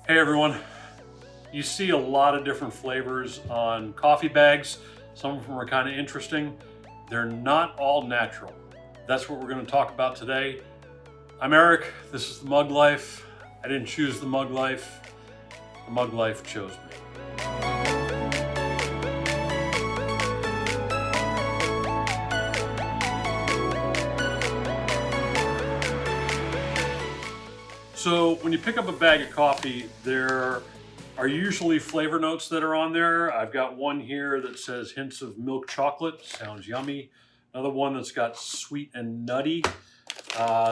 Hey everyone, you see a lot of different flavors on coffee bags. Some of them are kind of interesting. They're not all natural. That's what we're going to talk about today. I'm Eric, this is the Mug Life. I didn't choose the Mug Life, the Mug Life chose me. So when you pick up a bag of coffee, there are usually flavor notes that are on there. I've got one here that says hints of milk chocolate, sounds yummy. Another one that's got sweet and nutty.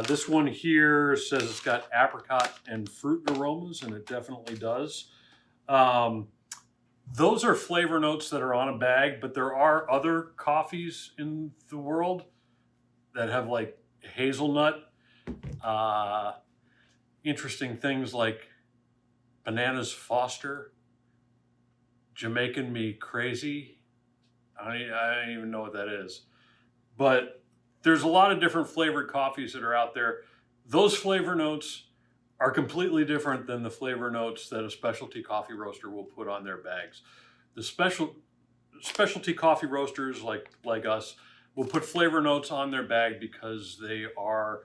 This one here says it's got apricot and fruit aromas, and it definitely does. Those are flavor notes that are on a bag, but there are other coffees in the world that have like hazelnut, interesting things like Bananas Foster, Jamaican Me Crazy. I don't even know what that is. But there's a lot of different flavored coffees that are out there. Those flavor notes are completely different than the flavor notes that a specialty coffee roaster will put on their bags. The specialty coffee roasters like us will put flavor notes on their bag because they are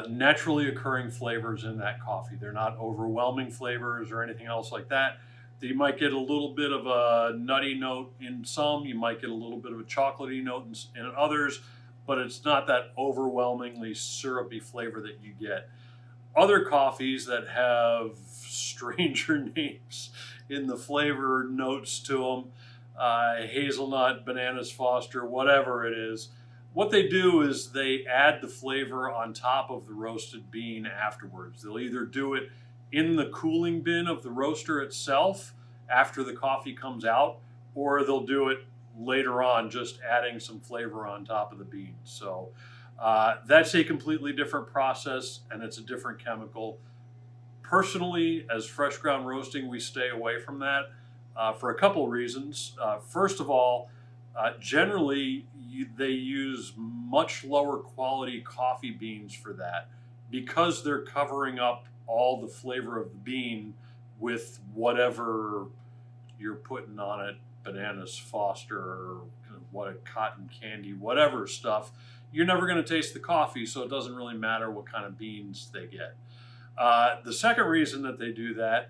naturally occurring flavors in that coffee. They're not overwhelming flavors or anything else like that. You might get a little bit of a nutty note in some, you might get a little bit of a chocolatey note in others, but it's not that overwhelmingly syrupy flavor that you get. Other coffees that have stranger names in the flavor notes to them, hazelnut, Bananas Foster, whatever it is, what they do is they add the flavor on top of the roasted bean afterwards. They'll either do it in the cooling bin of the roaster itself after the coffee comes out, or they'll do it later on, just adding some flavor on top of the beans. So that's a completely different process, and it's a different chemical. Personally, as fresh ground roasting, we stay away from that for a couple of reasons. First of all, generally, they use much lower quality coffee beans for that because they're covering up all the flavor of the bean with whatever you're putting on it, Bananas Foster, or what, cotton candy, whatever stuff. You're never going to taste the coffee, so it doesn't really matter what kind of beans they get. The second reason that they do that,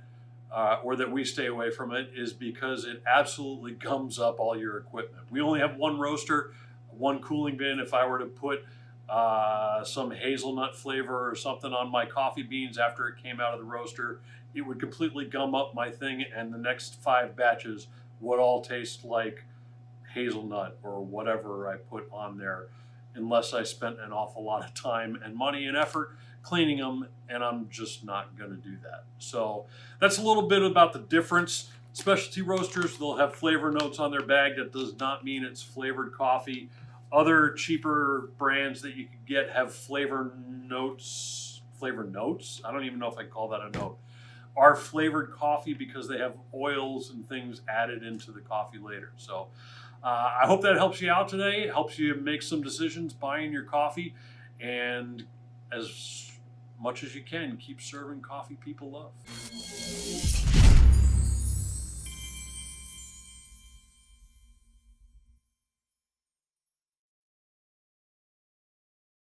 or that we stay away from it, is because it absolutely gums up all your equipment. We only have one roaster, one cooling bin. If I were to put some hazelnut flavor or something on my coffee beans after it came out of the roaster, it would completely gum up my thing, and the next 5 batches would all taste like hazelnut or whatever I put on there, unless I spent an awful lot of time and money and effort cleaning them, and I'm just not going to do that. So that's a little bit about the difference. Specialty roasters, they'll have flavor notes on their bag. That does not mean it's flavored coffee. Other cheaper brands that you can get have flavor notes. Flavor notes? I don't even know if I call that a note. Are flavored coffee because they have oils and things added into the coffee later. So I hope that helps you out today. It helps you make some decisions buying your coffee, and as much as you can, keep serving coffee people love.